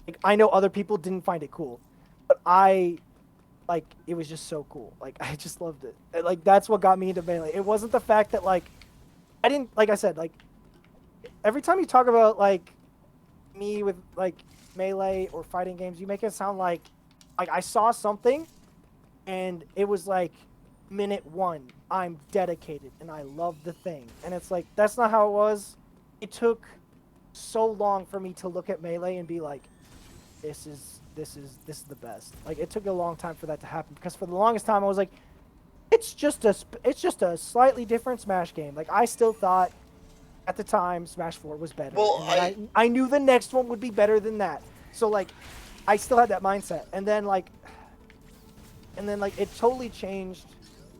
Like, I know other people didn't find it cool, but like it was just so cool. Like I just loved it. Like that's what got me into Melee. It wasn't the fact that like I didn't like I said like every time you talk about like me with like Melee or fighting games, you make it sound like I saw something and it was like minute one, I'm dedicated and I love the thing. And it's like that's not how it was. It took so long for me to look at Melee and be like, this is the best. Like it took a long time for that to happen because for the longest time I was like, it's just a slightly different Smash game. Like I still thought at the time Smash 4 was better, Well, and then I knew the next one would be better than that. So like I still had that mindset, and then like it totally changed.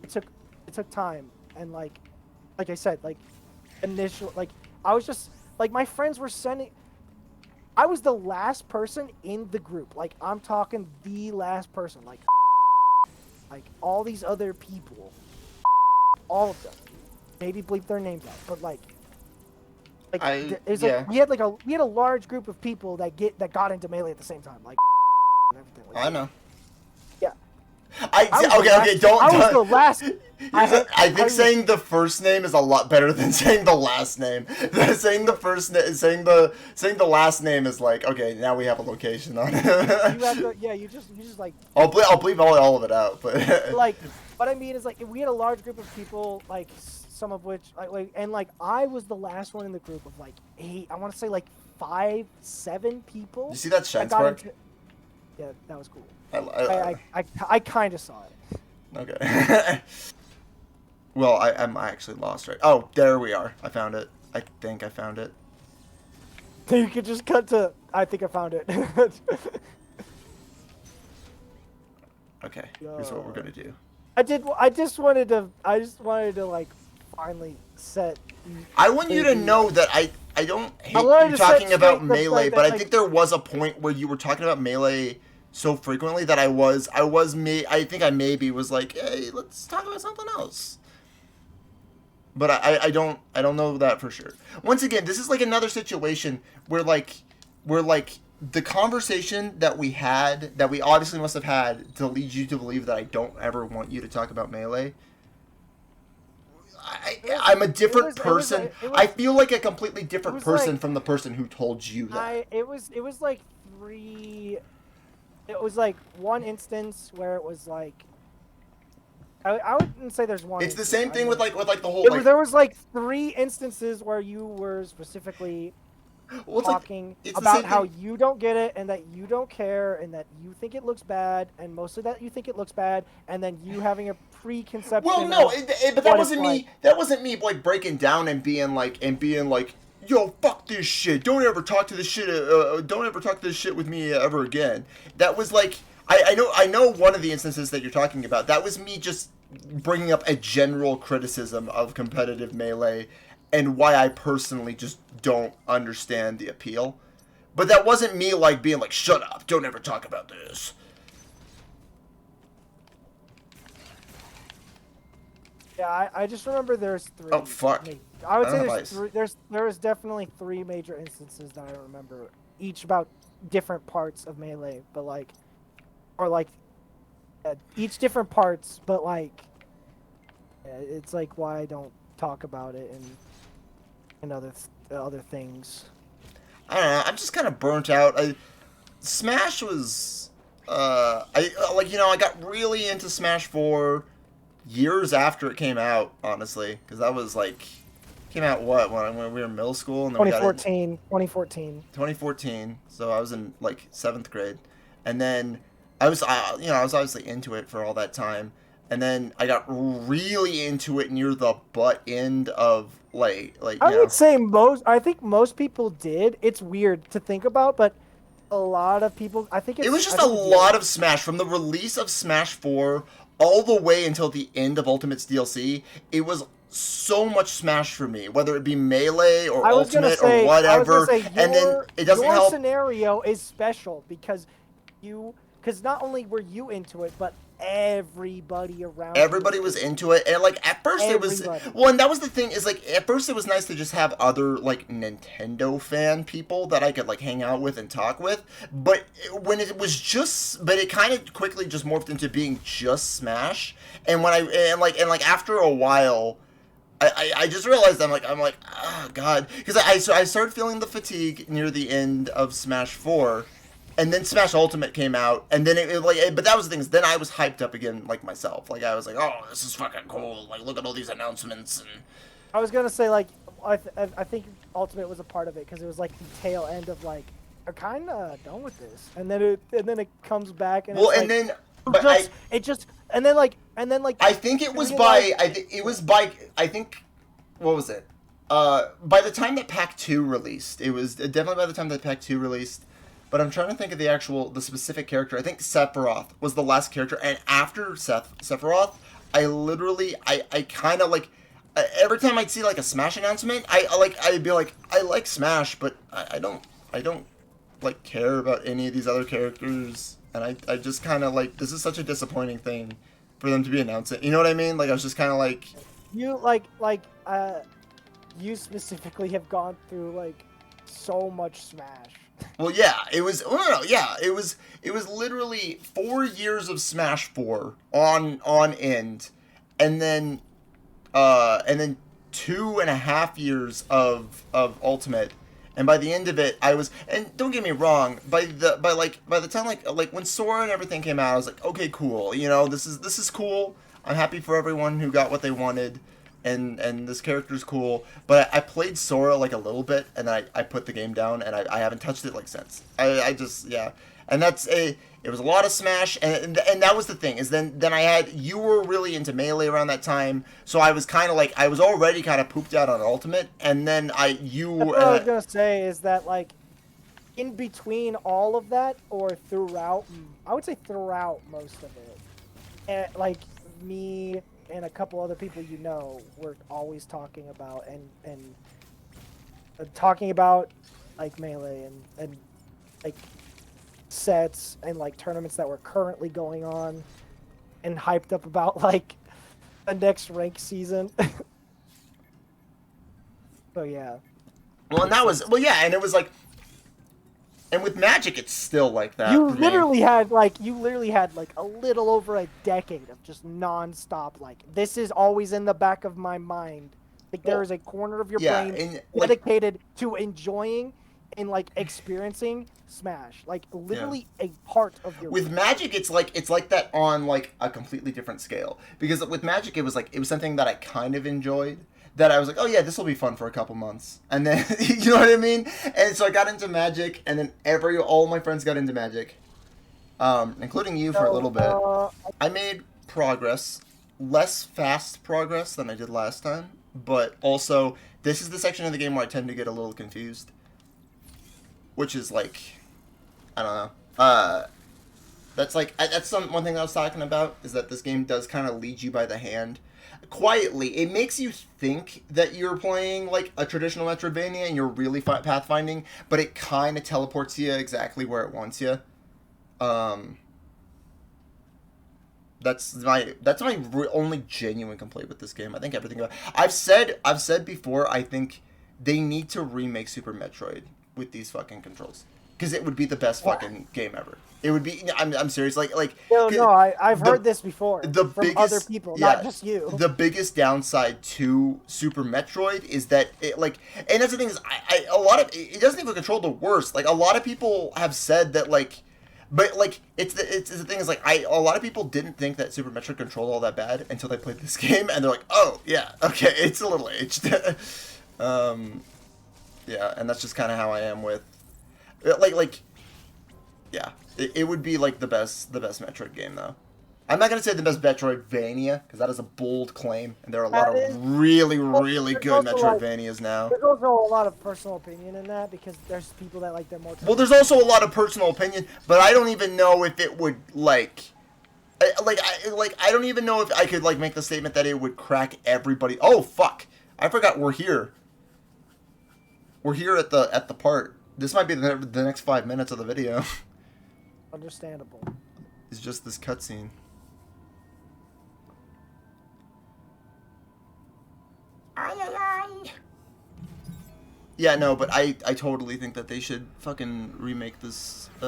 It took time, and like I said, like initial like I was just like my friends were sending. I was the last person in the group. Like I'm talking the last person. Like all these other people, all of them. Maybe bleep their names out, but it's like yeah, we had a large group of people that got into Melee at the same time, like and everything. I know. Yeah, Okay, don't. I was the last. I think saying the first name is a lot better than saying the last name. saying the first name, saying the last name is like, okay, now we have a location on it. You just like. I'll bleep all of it out, but Like, what I mean is like we had a large group of people, like some of which and like I was the last one in the group of like eight. I want to say like 5, 7 people. You see that shine got spark? into. Yeah, that was cool. I I kind of saw it. okay. Well, I'm actually lost, right? Oh, there we are. I found it. I think I found it. You could just cut to. I think I found it. Okay, here's what we're gonna do. I just wanted to like finally set. I want you to know that I don't hate wanted you to talking set about straight the Melee, fact but that, I like- think there was a point where you were talking about Melee so frequently that I think I maybe was like, hey, let's talk about something else. But I don't know that for sure. Once again, this is like another situation where the conversation that we had, that we obviously must have had to lead you to believe that I don't ever want you to talk about Melee. I'm a different person. I feel like a completely different person like- from the person who told you that. It was like 3. It was like one instance where it was like. I wouldn't say there's one. It's the instance. same thing with the whole. There was like 3 instances where you were specifically talking about how you don't get it and that you don't care and that you think it looks bad and mostly that you think it looks bad and then you having a preconception. Well, no, but that wasn't me. Like. That wasn't me like breaking down and being like, yo, fuck this shit. Don't ever talk to this shit. Don't ever talk to this shit with me ever again. That was like, I know one of the instances that you're talking about. That was me just bringing up a general criticism of competitive Melee and why I personally just don't understand the appeal. But that wasn't me like being like, shut up, don't ever talk about this. Yeah, I just remember there's 3. Oh fuck! I would say there's 3. There was definitely 3 major instances that I remember, each about different parts of Melee, but like, or like, each different parts, but like, it's like why I don't talk about it and other things. I don't know. I'm just kind of burnt out. Smash was, I got really into Smash 4 years after it came out, honestly, because that was like, came out when we were in middle school, and then 2014. So I was in like 7th grade, and then I was obviously into it for all that time, and then I got really into it near the butt end of I would say I think most people did. It's weird to think about, but a lot of people, I think it was just a lot of Smash from the release of Smash 4 all the way until the end of Ultimate's DLC. It was so much Smash for me, whether it be Melee or Ultimate or whatever. And then it doesn't help. Your scenario is special because not only were you into it, but everybody around me Everybody was into it, and like at first it was everybody. well, and that was the thing is like at first it was nice to just have other like Nintendo fan people that I could like hang out with and talk with, but when it was just, but it kind of quickly just morphed into being just Smash, and when I and like after a while. I just realized I'm like oh god, because I started feeling the fatigue near the end of Smash 4, and then Smash Ultimate came out, and then but that was the thing is then I was hyped up again like myself, like I was like, oh, this is fucking cool, like look at all these announcements. And I was gonna say like I think Ultimate was a part of it because it was like the tail end of like I'm kind of done with this, and then it comes back and well, it's and like, then but it just and then like I think it was I think what was it? By the time that Pack 2 released, it was definitely by the time that Pack 2 released. But I'm trying to think of the specific character. I think Sephiroth was the last character, and after Sephiroth, I kind of like every time I'd see like a Smash announcement, I'd be like, I like Smash, but I don't like care about any of these other characters, and I just kind of like this is such a disappointing thing for them to be announcing. You know what I mean? Like I was just kind of like. you you specifically have gone through like so much Smash. Well, yeah, it was. Oh, no, yeah, it was. It was literally 4 years of Smash 4 on end, and then 2.5 years of Ultimate, and by the end of it, I was. And don't get me wrong, by the time like when Sora and everything came out, I was like, okay, cool. You know, this is cool. I'm happy for everyone who got what they wanted. And this character's cool, but I played Sora like a little bit, and I put the game down, and I haven't touched it like since. I just yeah, and it was a lot of Smash, and that was the thing is then I had you were really into Melee around that time, so I was kind of like I was already kind of pooped out on Ultimate, and then That's what I was gonna say is that like in between all of that or throughout, I would say throughout most of it, and like me and a couple other people were always talking about and talking about like Melee and like sets and like tournaments that were currently going on and hyped up about like the next rank season. So yeah. well, and that was yeah, and it was like. And with Magic, it's still like that. You literally had like a little over a decade of just nonstop like this is always in the back of my mind. Like there is a corner of your brain and, dedicated to enjoying and like experiencing Smash. Like literally a part of your with brain. Magic, it's like that on like a completely different scale. Because with Magic, it was something that I kind of enjoyed. That I was like, oh yeah, this will be fun for a couple months, and then you know what I mean. And so I got into Magic, and then all my friends got into Magic, including you for a little bit. I made progress, less fast progress than I did last time, but also this is the section of the game where I tend to get a little confused, which is like, I don't know. That's one thing I was talking about is that this game does kind of lead you by the hand. Quietly, it makes you think that you're playing like a traditional Metroidvania and you're really pathfinding, but it kind of teleports you exactly where it wants you. That's my only genuine complaint with this game. I think everything about I've said before. I think they need to remake Super Metroid with these fucking controls because it would be the best fucking game ever. It would be. I'm serious. No, I've heard this before from other people, not just you. The biggest downside to Super Metroid is that it and that's the thing is, a lot of it doesn't even control the worst. Like a lot of people have said that but it's the thing is a lot of people didn't think that Super Metroid controlled all that bad until they played this game and they're like, oh yeah, okay, it's a little aged. Yeah, and that's just kind of how I am with yeah. It would be like the best Metroid game though. I'm not gonna say the best Metroidvania because that is a bold claim, and there are a lot of really good Metroidvanias now. There's also a lot of personal opinion in that because there's people that like them more. Well, there's also a lot of personal opinion, but I don't even know if it would I don't even know if I could make the statement that it would crack everybody. Oh fuck! I forgot we're here. We're here at the part. This might be the next 5 minutes of the video. Understandable. It's just this cutscene. Yeah, no, but I totally think that they should fucking remake Super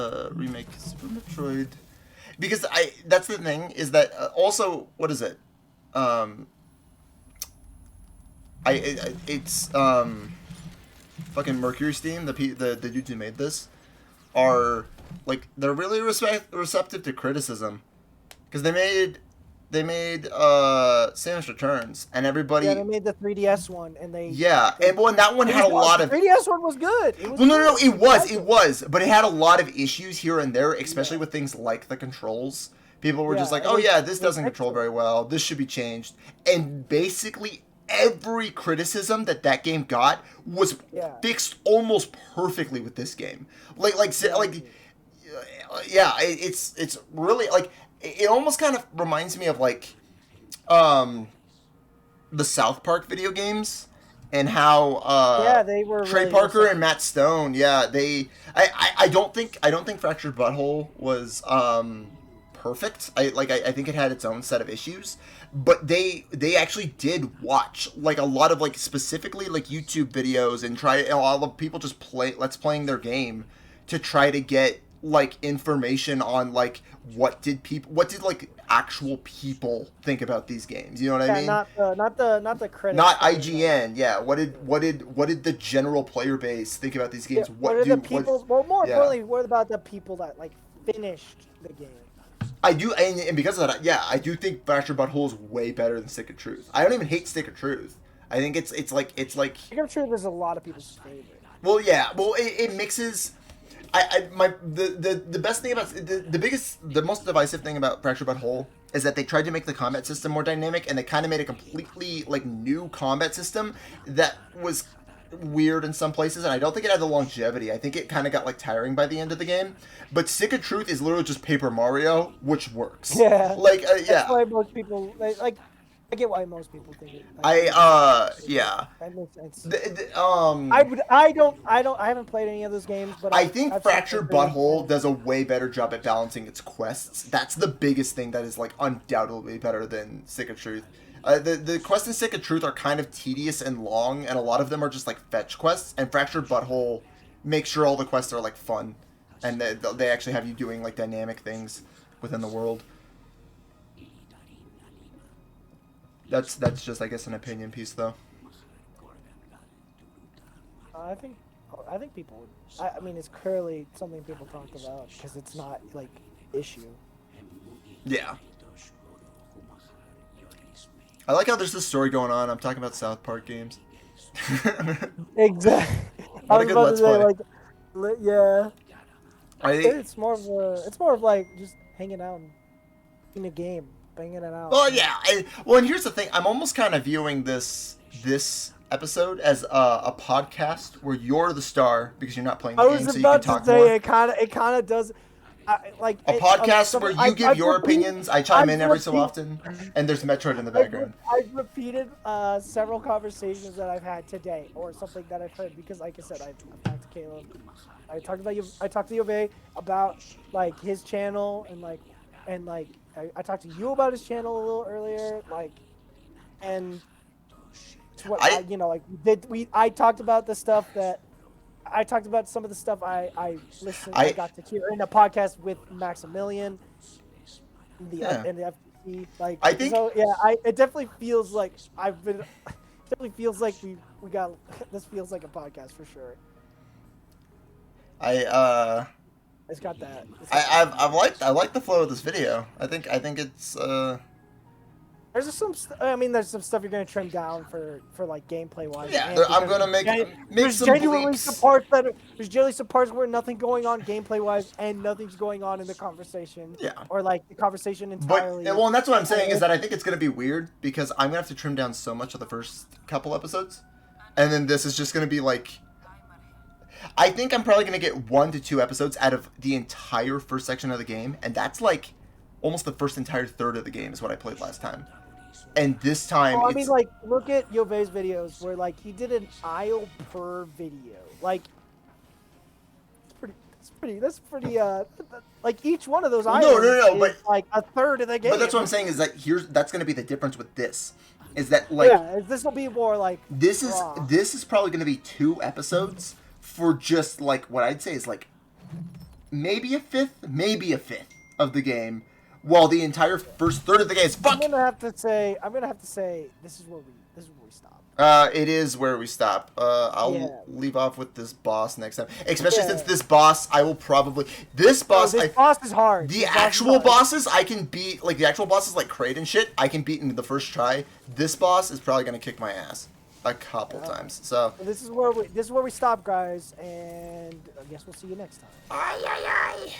Metroid, because that's the thing is that also, what is it, um it's fucking Mercury Steam, the dudes who made this are like, they're really receptive to criticism, because they made Samus Returns, and Yeah, they everybody. made the 3DS one, and Yeah, and well, and that one it had a was lot the of. 3DS one was good. It was Well, no, good. I liked it it. was, but it had a lot of issues here and there, especially Yeah, with things like the controls. People were just yeah, like, and "Oh yeah, this they doesn't fixed control it. very well. This should be changed." And basically every criticism that game got was Yeah, fixed almost perfectly with this game. Like, exactly. yeah, it's really like, it almost kind of reminds me of like um the South Park video games, and how Yeah, they were Trey really Parker and receptive. Matt Stone, yeah, I don't think Fractured Butthole was perfect. I think it had its own set of issues, but they actually did watch like a lot of like specifically like YouTube videos, and try, a lot of people just playing their game to try to get like information on like, what did like actual people think about these games, you know what I Yeah, mean? not the critics Not saying like, IGN. Yeah. What did the general player base think about these yeah, games? what What are the do what? people? Well, more Yeah. importantly, what about the people that like finished the game? I do, and because of that, yeah, I do think Fractured Butthole is way better than Stick of Truth. I don't even hate Stick of Truth. I think it's like I'm sure there's a lot of people's favorite. well, yeah, well, it mixes. The best thing about the most divisive thing about Fractured Butthole is that they tried to make the combat system more dynamic, and they kind of made a completely like new combat system that was weird in some places, and I don't think it had the longevity. I think it kind of got like tiring by the end of the game. But Stick of Truth is literally just Paper Mario, which works. Yeah, Like, that's yeah, why most people like. I get why most people think it. Like, yeah. that makes sense. The, I would. I haven't played any of those games, but I think I've seen Fractured pictures Butthole and does a way better job at balancing its quests. That's the biggest thing that is like undoubtedly better than Stick of Truth. The quests in Stick of Truth are kind of tedious and long, and a lot of them are just like fetch quests. And Fractured Butthole makes sure all the quests are like fun, and they actually have you doing like dynamic things within the world. That's just, I guess, an opinion piece though. I think I think people would. I mean, it's clearly something people talk about because it's not like issue. Yeah. I like how there's this story going on. I'm talking about South Park games. Exactly. I What a was good about to let's say play. like, yeah. I It's more of a. It's more of like just hanging out and in a game, banging it out. Well, yeah. Well, and here's the thing. I'm almost kind of viewing this episode as a podcast where you're the star because you're not playing I the was game, so you can about to talk more. say it kind of does. Like A podcast where you give I've your repeated, opinions. I chime I've in every so repeat, often, and there's Metroid in the background. I've repeated several conversations that I've had today, or something that I've heard because, like I said, I've talked to Caleb. I talked about you. I talked to Yove about like his channel and like I talked to you about his channel a little earlier, like, and it's what I like I talked about the stuff that I talked about some of the stuff I I got to hear in a podcast with Maximilian yeah. in the FTC, like, I think so yeah, it definitely feels like I've been definitely feels like we got this feels like a podcast for sure. I uh It's got that. It's got I that. I like the flow of this video. I think it's There's just I mean, there's some stuff you're gonna trim down for like gameplay wise. yeah. And I'm because gonna make there's some genuinely some bleeps. parts there's genuinely some parts where nothing going on gameplay wise and nothing's going on in the conversation, Yeah. or like the conversation But entirely. well, and that's what I'm saying is that I think it's gonna be weird because I'm gonna have to trim down so much of the first couple episodes, and then this is just gonna be like. I think I'm probably gonna get 1 to 2 episodes out of the entire first section of the game, and that's like almost the first entire third of the game is what I played last time. And this time Well, I mean, it's like, look at Yove's videos where like he did an aisle per video. Like, it's That's pretty. Like each one of those Well, items no, is but like a third of the game. but that's what I'm saying is that that's going to be the difference with this, is that Yeah, this will be more like raw. this is probably going to be 2 episodes for just like what I'd say is like maybe a fifth of the game, while the entire first third of the game is fuck. I'm gonna have to say this is where we stop. It is where we stop. I'll leave off with this boss next time. Especially since this boss, I will probably... This boss... This boss is hard. The actual bosses, I can beat... Like, the actual bosses, like Kraid and shit, I can beat in the first try. This boss is probably going to kick my ass a couple times. So... This is where we stop, guys, and I guess we'll see you next time. Ay, ay, ay.